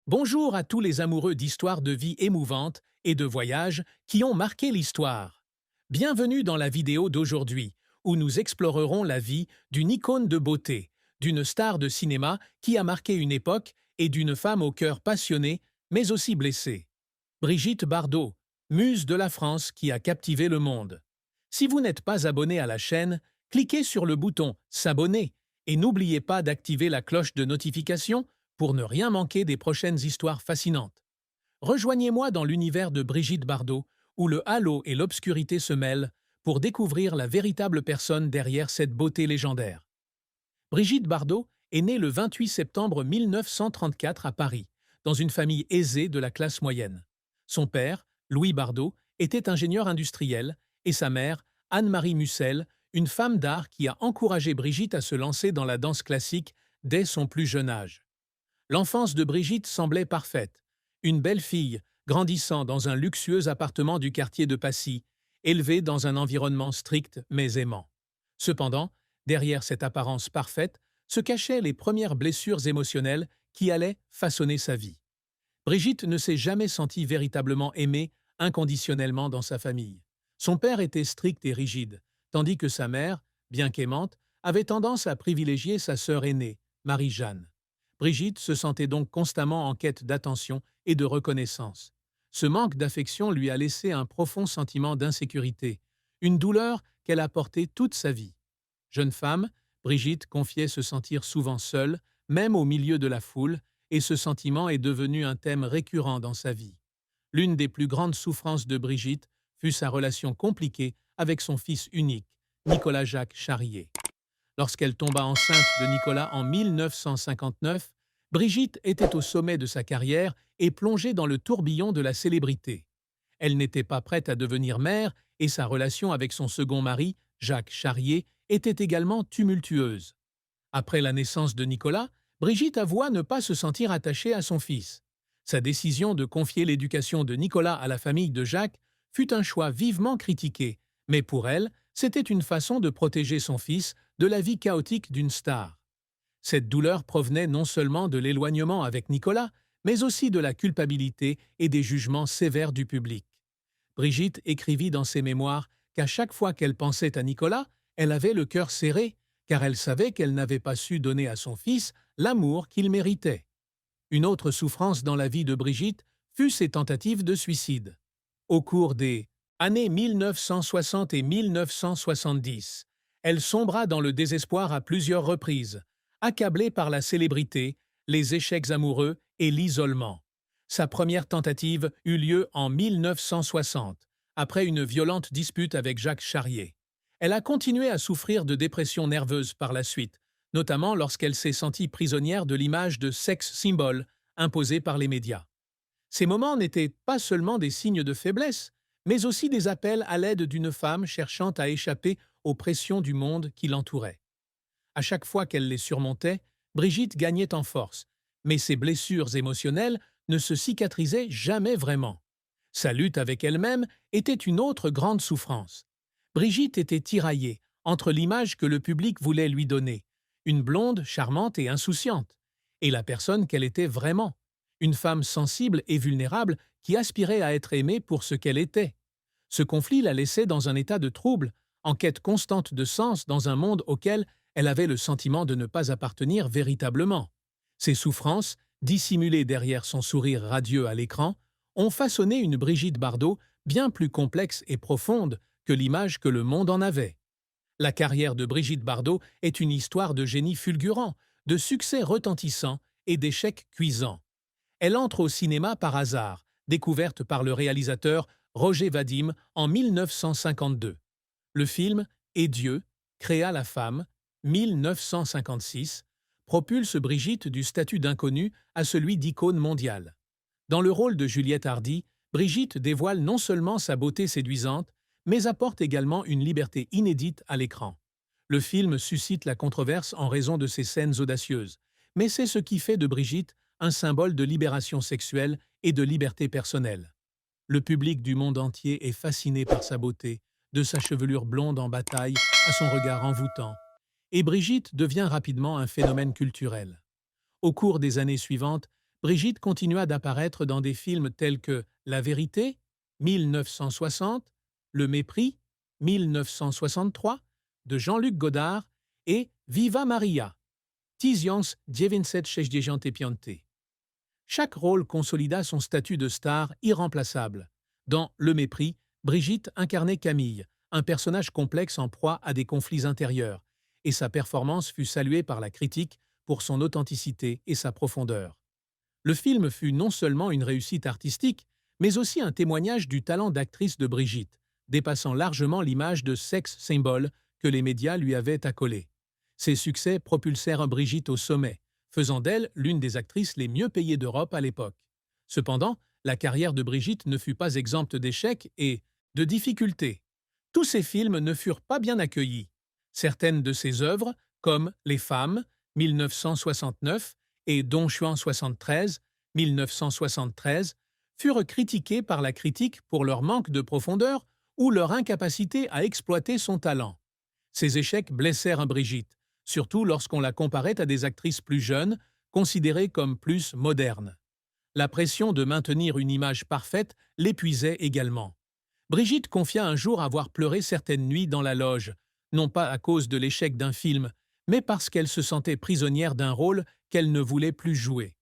Bonjour à tous les amoureux d'histoires de vie émouvantes et de voyages qui ont marqué l'histoire. Bienvenue dans la vidéo d'aujourd'hui, où nous explorerons la vie d'une icône de beauté, d'une star de cinéma qui a marqué une époque et d'une femme au cœur passionné, mais aussi blessé. Brigitte Bardot, muse de la France qui a captivé le monde. Si vous n'êtes pas abonné à la chaîne, cliquez sur le bouton S'abonner et n'oubliez pas d'activer la cloche de notification pour ne rien manquer des prochaines histoires fascinantes. Rejoignez-moi dans l'univers de Brigitte Bardot, où le halo et l'obscurité se mêlent, pour découvrir la véritable personne derrière cette beauté légendaire. Brigitte Bardot est née le 28 septembre 1934 à Paris, dans une famille aisée de la classe moyenne. Son père, Louis Bardot, était ingénieur industriel, et sa mère, Anne-Marie Mussel, une femme d'art qui a encouragé Brigitte à se lancer dans la danse classique dès son plus jeune âge. L'enfance de Brigitte semblait parfaite. Une belle fille, grandissant dans un luxueux appartement du quartier de Passy, élevée dans un environnement strict mais aimant. Cependant, derrière cette apparence parfaite, se cachaient les premières blessures émotionnelles qui allaient façonner sa vie. Brigitte ne s'est jamais sentie véritablement aimée inconditionnellement dans sa famille. Son père était strict et rigide, tandis que sa mère, bien qu'aimante, avait tendance à privilégier sa sœur aînée, Marie-Jeanne. Brigitte se sentait donc constamment en quête d'attention et de reconnaissance. Ce manque d'affection lui a laissé un profond sentiment d'insécurité, une douleur qu'elle a portée toute sa vie. Jeune femme, Brigitte confiait se sentir souvent seule, même au milieu de la foule, et ce sentiment est devenu un thème récurrent dans sa vie. L'une des plus grandes souffrances de Brigitte fut sa relation compliquée avec son fils unique, Nicolas-Jacques Charrier. Lorsqu'elle tomba enceinte de Nicolas en 1959, Brigitte était au sommet de sa carrière et plongée dans le tourbillon de la célébrité. Elle n'était pas prête à devenir mère et sa relation avec son second mari, Jacques Charrier, était également tumultueuse. Après la naissance de Nicolas, Brigitte avoua ne pas se sentir attachée à son fils. Sa décision de confier l'éducation de Nicolas à la famille de Jacques fut un choix vivement critiqué, mais pour elle, c'était une façon de protéger son fils de la vie chaotique d'une star. Cette douleur provenait non seulement de l'éloignement avec Nicolas, mais aussi de la culpabilité et des jugements sévères du public. Brigitte écrivit dans ses mémoires qu'à chaque fois qu'elle pensait à Nicolas, elle avait le cœur serré, car elle savait qu'elle n'avait pas su donner à son fils l'amour qu'il méritait. Une autre souffrance dans la vie de Brigitte fut ses tentatives de suicide. Au cours des années 1960 et 1970, elle sombra dans le désespoir à plusieurs reprises, accablée par la célébrité, les échecs amoureux et l'isolement. Sa première tentative eut lieu en 1960, après une violente dispute avec Jacques Charrier. Elle a continué à souffrir de dépression nerveuse par la suite, notamment lorsqu'elle s'est sentie prisonnière de l'image de sex symbole imposée par les médias. Ces moments n'étaient pas seulement des signes de faiblesse, mais aussi des appels à l'aide d'une femme cherchant à échapper aux pressions du monde qui l'entourait. À chaque fois qu'elle les surmontait, Brigitte gagnait en force, mais ses blessures émotionnelles ne se cicatrisaient jamais vraiment. Sa lutte avec elle-même était une autre grande souffrance. Brigitte était tiraillée entre l'image que le public voulait lui donner, une blonde charmante et insouciante, et la personne qu'elle était vraiment, une femme sensible et vulnérable qui aspirait à être aimée pour ce qu'elle était. Ce conflit la laissait dans un état de trouble, en quête constante de sens dans un monde auquel elle avait le sentiment de ne pas appartenir véritablement. Ses souffrances, dissimulées derrière son sourire radieux à l'écran, ont façonné une Brigitte Bardot bien plus complexe et profonde que l'image que le monde en avait. La carrière de Brigitte Bardot est une histoire de génie fulgurant, de succès retentissant et d'échecs cuisants. Elle entre au cinéma par hasard, découverte par le réalisateur Roger Vadim en 1952. Le film Et Dieu créa la femme, 1956, propulse Brigitte du statut d'inconnue à celui d'icône mondiale. Dans le rôle de Juliette Hardy, Brigitte dévoile non seulement sa beauté séduisante, mais apporte également une liberté inédite à l'écran. Le film suscite la controverse en raison de ses scènes audacieuses, mais c'est ce qui fait de Brigitte un symbole de libération sexuelle et de liberté personnelle. Le public du monde entier est fasciné par sa beauté, de sa chevelure blonde en bataille à son regard envoûtant, et Brigitte devient rapidement un phénomène culturel. Au cours des années suivantes, Brigitte continua d'apparaître dans des films tels que La Vérité, 1960, Le Mépris, 1963, de Jean-Luc Godard, et Viva Maria, 1965. Chaque rôle consolida son statut de star irremplaçable. Dans Le Mépris, Brigitte incarnait Camille, un personnage complexe en proie à des conflits intérieurs, et sa performance fut saluée par la critique pour son authenticité et sa profondeur. Le film fut non seulement une réussite artistique, mais aussi un témoignage du talent d'actrice de Brigitte, dépassant largement l'image de sex symbol que les médias lui avaient accolée. Ses succès propulsèrent Brigitte au sommet, faisant d'elle l'une des actrices les mieux payées d'Europe à l'époque. Cependant, la carrière de Brigitte ne fut pas exempte d'échecs et de difficultés. Tous ses films ne furent pas bien accueillis. Certaines de ses œuvres, comme Les Femmes, 1969, et Don Juan 73, 1973, furent critiquées par la critique pour leur manque de profondeur ou leur incapacité à exploiter son talent. Ces échecs blessèrent Brigitte, surtout lorsqu'on la comparait à des actrices plus jeunes, considérées comme plus modernes. La pression de maintenir une image parfaite l'épuisait également. Brigitte confia un jour avoir pleuré certaines nuits dans la loge, non pas à cause de l'échec d'un film, mais parce qu'elle se sentait prisonnière d'un rôle qu'elle ne voulait plus jouer.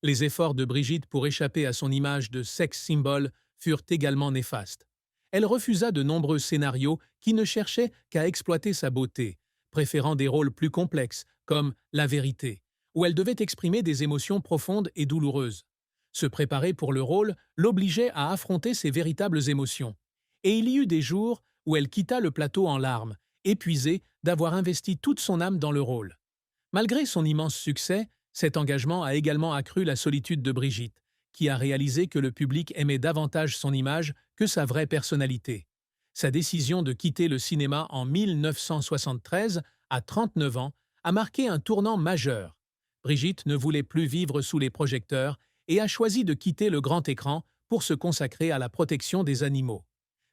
Les efforts de Brigitte pour échapper à son image de sex symbol furent également néfastes. Elle refusa de nombreux scénarios qui ne cherchaient qu'à exploiter sa beauté, préférant des rôles plus complexes, comme La Vérité, où elle devait exprimer des émotions profondes et douloureuses. Se préparer pour le rôle l'obligeait à affronter ses véritables émotions. Et il y eut des jours où elle quitta le plateau en larmes, épuisée d'avoir investi toute son âme dans le rôle. Malgré son immense succès, cet engagement a également accru la solitude de Brigitte, qui a réalisé que le public aimait davantage son image que sa vraie personnalité. Sa décision de quitter le cinéma en 1973, à 39 ans, a marqué un tournant majeur. Brigitte ne voulait plus vivre sous les projecteurs et a choisi de quitter le grand écran pour se consacrer à la protection des animaux.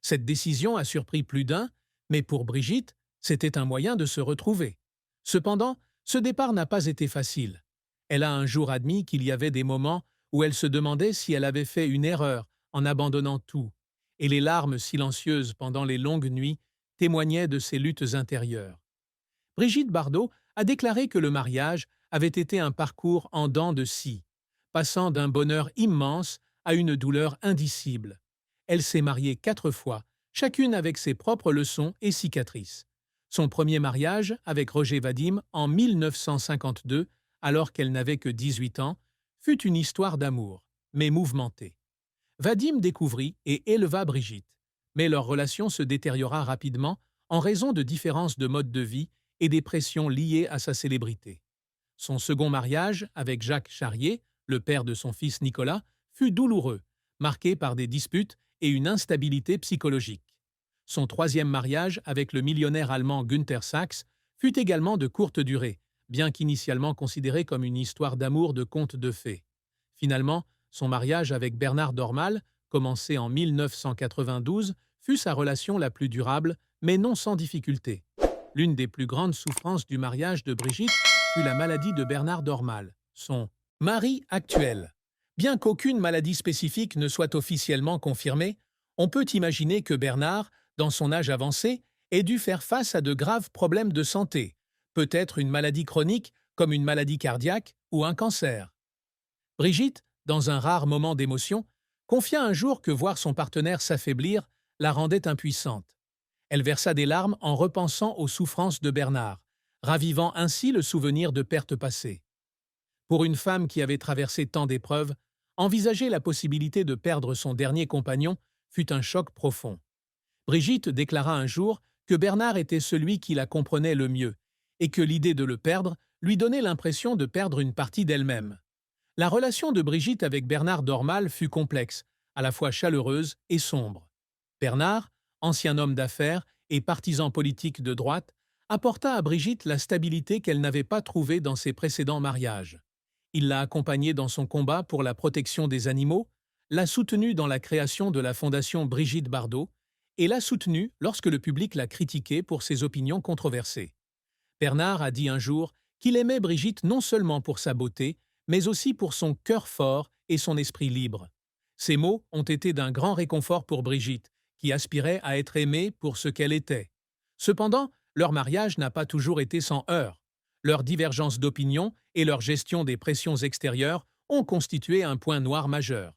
Cette décision a surpris plus d'un, mais pour Brigitte, c'était un moyen de se retrouver. Cependant, ce départ n'a pas été facile. Elle a un jour admis qu'il y avait des moments où elle se demandait si elle avait fait une erreur en abandonnant tout, et les larmes silencieuses pendant les longues nuits témoignaient de ses luttes intérieures. Brigitte Bardot a déclaré que le mariage avait été un parcours en dents de scie, passant d'un bonheur immense à une douleur indicible. Elle s'est mariée 4 fois, chacune avec ses propres leçons et cicatrices. Son premier mariage, avec Roger Vadim, en 1952, alors qu'elle n'avait que 18 ans, fut une histoire d'amour, mais mouvementée. Vadim découvrit et éleva Brigitte, mais leur relation se détériora rapidement en raison de différences de mode de vie et des pressions liées à sa célébrité. Son second mariage, avec Jacques Charrier, le père de son fils Nicolas, fut douloureux, marqué par des disputes et une instabilité psychologique. Son troisième mariage, avec le millionnaire allemand Günther Sachs, fut également de courte durée, bien qu'initialement considéré comme une histoire d'amour de conte de fées. Finalement, son mariage avec Bernard Dormal, commencé en 1992, fut sa relation la plus durable, mais non sans difficulté. L'une des plus grandes souffrances du mariage de Brigitte fut la maladie de Bernard Dormal, son mari actuel. Bien qu'aucune maladie spécifique ne soit officiellement confirmée, on peut imaginer que Bernard, dans son âge avancé, ait dû faire face à de graves problèmes de santé, peut-être une maladie chronique comme une maladie cardiaque ou un cancer. Brigitte, dans un rare moment d'émotion, confia un jour que voir son partenaire s'affaiblir la rendait impuissante. Elle versa des larmes en repensant aux souffrances de Bernard, ravivant ainsi le souvenir de pertes passées. Pour une femme qui avait traversé tant d'épreuves, envisager la possibilité de perdre son dernier compagnon fut un choc profond. Brigitte déclara un jour que Bernard était celui qui la comprenait le mieux et que l'idée de le perdre lui donnait l'impression de perdre une partie d'elle-même. La relation de Brigitte avec Bernard Dormal fut complexe, à la fois chaleureuse et sombre. Bernard, ancien homme d'affaires et partisan politique de droite, apporta à Brigitte la stabilité qu'elle n'avait pas trouvée dans ses précédents mariages. Il l'a accompagnée dans son combat pour la protection des animaux, l'a soutenue dans la création de la fondation Brigitte Bardot et l'a soutenue lorsque le public l'a critiquée pour ses opinions controversées. Bernard a dit un jour qu'il aimait Brigitte non seulement pour sa beauté, mais aussi pour son cœur fort et son esprit libre. Ces mots ont été d'un grand réconfort pour Brigitte, qui aspirait à être aimée pour ce qu'elle était. Cependant, leur mariage n'a pas toujours été sans heurts. Leurs divergences d'opinion et leur gestion des pressions extérieures ont constitué un point noir majeur.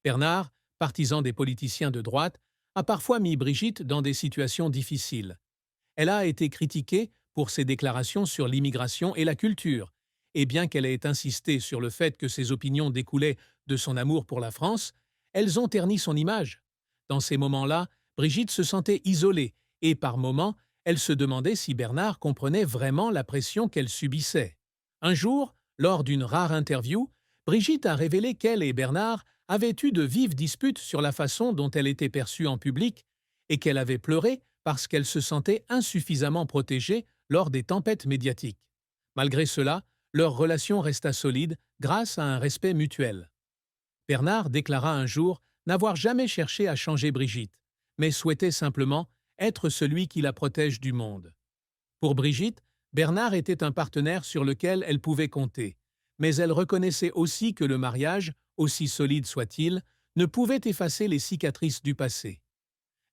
Bernard, partisan des politiciens de droite, a parfois mis Brigitte dans des situations difficiles. Elle a été critiquée pour ses déclarations sur l'immigration et la culture, et bien qu'elle ait insisté sur le fait que ses opinions découlaient de son amour pour la France, elles ont terni son image. Dans ces moments-là, Brigitte se sentait isolée et, par moments, elle se demandait si Bernard comprenait vraiment la pression qu'elle subissait. Un jour, lors d'une rare interview, Brigitte a révélé qu'elle et Bernard avaient eu de vives disputes sur la façon dont elle était perçue en public et qu'elle avait pleuré parce qu'elle se sentait insuffisamment protégée lors des tempêtes médiatiques. Malgré cela, leur relation resta solide grâce à un respect mutuel. Bernard déclara un jour n'avoir jamais cherché à changer Brigitte, mais souhaitait simplement être celui qui la protège du monde. Pour Brigitte, Bernard était un partenaire sur lequel elle pouvait compter, mais elle reconnaissait aussi que le mariage, aussi solide soit-il, ne pouvait effacer les cicatrices du passé.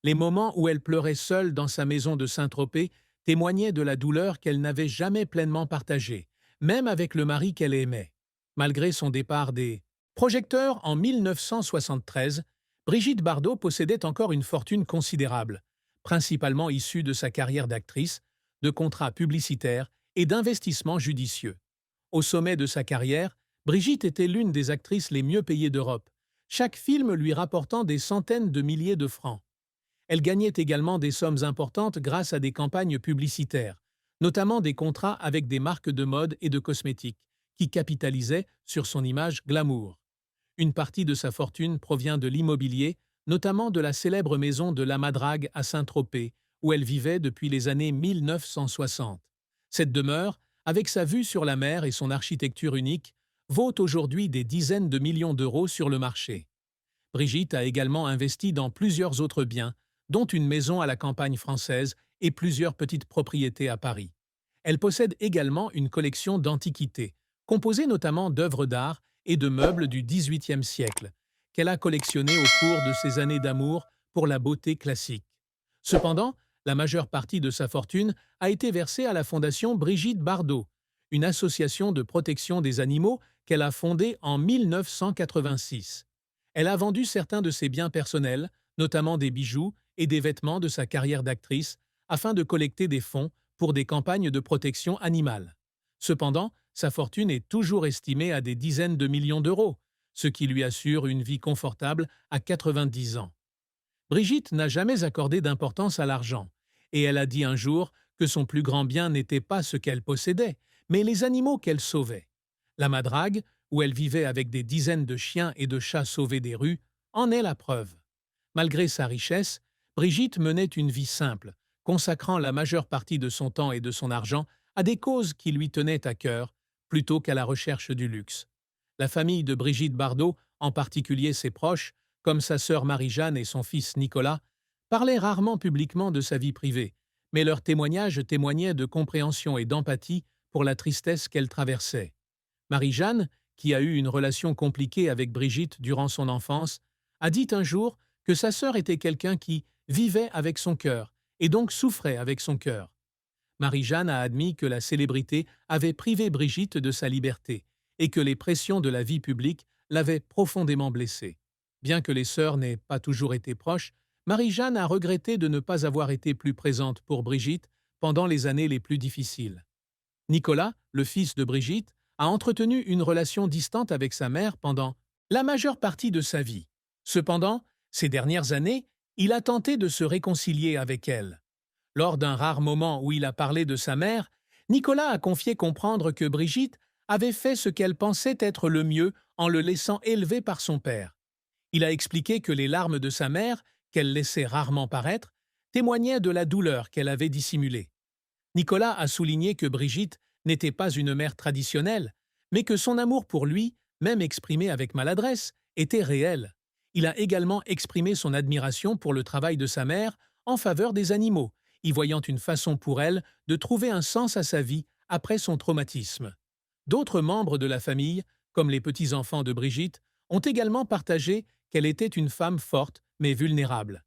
Les moments où elle pleurait seule dans sa maison de Saint-Tropez témoignaient de la douleur qu'elle n'avait jamais pleinement partagée, même avec le mari qu'elle aimait. Malgré son départ des projecteurs en 1973, Brigitte Bardot possédait encore une fortune considérable, principalement issue de sa carrière d'actrice, de contrats publicitaires et d'investissements judicieux. Au sommet de sa carrière, Brigitte était l'une des actrices les mieux payées d'Europe, chaque film lui rapportant des centaines de milliers de francs. Elle gagnait également des sommes importantes grâce à des campagnes publicitaires, notamment des contrats avec des marques de mode et de cosmétiques, qui capitalisaient sur son image glamour. Une partie de sa fortune provient de l'immobilier, notamment de la célèbre maison de la Madrague à Saint-Tropez, où elle vivait depuis les années 1960. Cette demeure, avec sa vue sur la mer et son architecture unique, vaut aujourd'hui des dizaines de millions d'euros sur le marché. Brigitte a également investi dans plusieurs autres biens, dont une maison à la campagne française et plusieurs petites propriétés à Paris. Elle possède également une collection d'antiquités, composée notamment d'œuvres d'art et de meubles du XVIIIe siècle, qu'elle a collectionnées au cours de ses années d'amour pour la beauté classique. Cependant, la majeure partie de sa fortune a été versée à la Fondation Brigitte Bardot, une association de protection des animaux qu'elle a fondée en 1986. Elle a vendu certains de ses biens personnels, notamment des bijoux et des vêtements de sa carrière d'actrice, afin de collecter des fonds pour des campagnes de protection animale. Cependant, sa fortune est toujours estimée à des dizaines de millions d'euros, ce qui lui assure une vie confortable à 90 ans. Brigitte n'a jamais accordé d'importance à l'argent, et elle a dit un jour que son plus grand bien n'était pas ce qu'elle possédait, mais les animaux qu'elle sauvait. La Madrague, où elle vivait avec des dizaines de chiens et de chats sauvés des rues, en est la preuve. Malgré sa richesse, Brigitte menait une vie simple, consacrant la majeure partie de son temps et de son argent à des causes qui lui tenaient à cœur, plutôt qu'à la recherche du luxe. La famille de Brigitte Bardot, en particulier ses proches, comme sa sœur Marie-Jeanne et son fils Nicolas, parlaient rarement publiquement de sa vie privée, mais leurs témoignages témoignaient de compréhension et d'empathie pour la tristesse qu'elle traversait. Marie-Jeanne, qui a eu une relation compliquée avec Brigitte durant son enfance, a dit un jour que sa sœur était quelqu'un qui vivait avec son cœur et donc souffrait avec son cœur. Marie-Jeanne a admis que la célébrité avait privé Brigitte de sa liberté et que les pressions de la vie publique l'avaient profondément blessée. Bien que les sœurs n'aient pas toujours été proches, Marie-Jeanne a regretté de ne pas avoir été plus présente pour Brigitte pendant les années les plus difficiles. Nicolas, le fils de Brigitte, a entretenu une relation distante avec sa mère pendant la majeure partie de sa vie. Cependant, ces dernières années, il a tenté de se réconcilier avec elle. Lors d'un rare moment où il a parlé de sa mère, Nicolas a confié comprendre que Brigitte avait fait ce qu'elle pensait être le mieux en le laissant élever par son père. Il a expliqué que les larmes de sa mère, qu'elle laissait rarement paraître, témoignaient de la douleur qu'elle avait dissimulée. Nicolas a souligné que Brigitte n'était pas une mère traditionnelle, mais que son amour pour lui, même exprimé avec maladresse, était réel. Il a également exprimé son admiration pour le travail de sa mère en faveur des animaux, y voyant une façon pour elle de trouver un sens à sa vie après son traumatisme. D'autres membres de la famille, comme les petits-enfants de Brigitte, ont également partagé qu'elle était une femme forte mais vulnérable.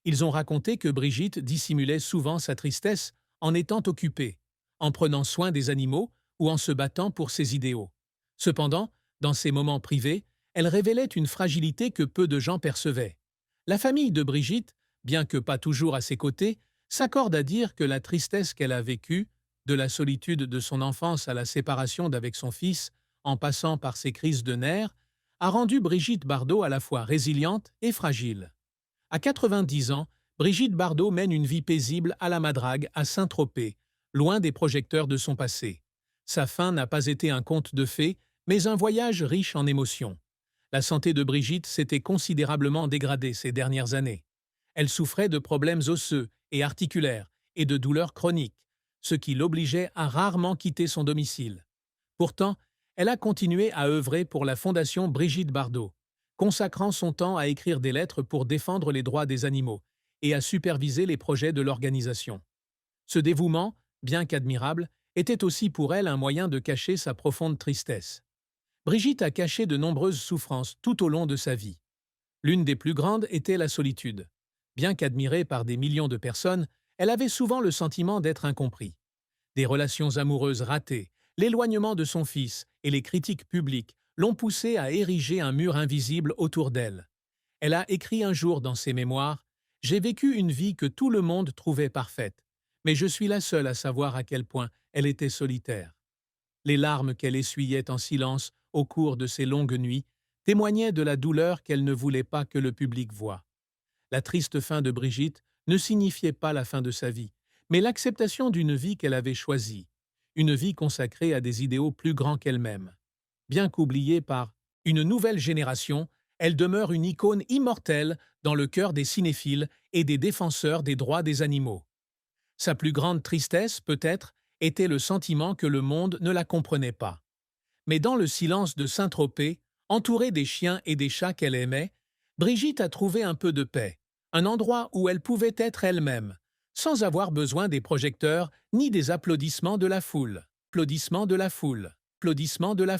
Ils ont raconté que Brigitte dissimulait souvent sa tristesse en étant occupée, en prenant soin des animaux ou en se battant pour ses idéaux. Cependant, dans ses moments privés, elle révélait une fragilité que peu de gens percevaient. La famille de Brigitte, bien que pas toujours à ses côtés, s'accorde à dire que la tristesse qu'elle a vécue, de la solitude de son enfance à la séparation d'avec son fils, en passant par ses crises de nerfs, a rendu Brigitte Bardot à la fois résiliente et fragile. À 90 ans, Brigitte Bardot mène une vie paisible à la Madrague, à Saint-Tropez, loin des projecteurs de son passé. Sa fin n'a pas été un conte de fées, mais un voyage riche en émotions. La santé de Brigitte s'était considérablement dégradée ces dernières années. Elle souffrait de problèmes osseux et articulaires et de douleurs chroniques, ce qui l'obligeait à rarement quitter son domicile. Pourtant, elle a continué à œuvrer pour la Fondation Brigitte Bardot, consacrant son temps à écrire des lettres pour défendre les droits des animaux et à superviser les projets de l'organisation. Ce dévouement, bien qu'admirable, était aussi pour elle un moyen de cacher sa profonde tristesse. Brigitte a caché de nombreuses souffrances tout au long de sa vie. L'une des plus grandes était la solitude. Bien qu'admirée par des millions de personnes, elle avait souvent le sentiment d'être incomprise. Des relations amoureuses ratées, l'éloignement de son fils et les critiques publiques l'ont poussée à ériger un mur invisible autour d'elle. Elle a écrit un jour dans ses mémoires « J'ai vécu une vie que tout le monde trouvait parfaite, mais je suis la seule à savoir à quel point elle était solitaire. » Les larmes qu'elle essuyait en silence au cours de ces longues nuits témoignaient de la douleur qu'elle ne voulait pas que le public voie. La triste fin de Brigitte ne signifiait pas la fin de sa vie, mais l'acceptation d'une vie qu'elle avait choisie, une vie consacrée à des idéaux plus grands qu'elle-même. Bien qu'oubliée par une nouvelle génération, elle demeure une icône immortelle dans le cœur des cinéphiles et des défenseurs des droits des animaux. Sa plus grande tristesse, peut-être, était le sentiment que le monde ne la comprenait pas. Mais dans le silence de Saint-Tropez, entourée des chiens et des chats qu'elle aimait, Brigitte a trouvé un peu de paix, un endroit où elle pouvait être elle-même, sans avoir besoin des projecteurs ni des applaudissements de la foule. Applaudissements de la foule. Applaudissements de la foule.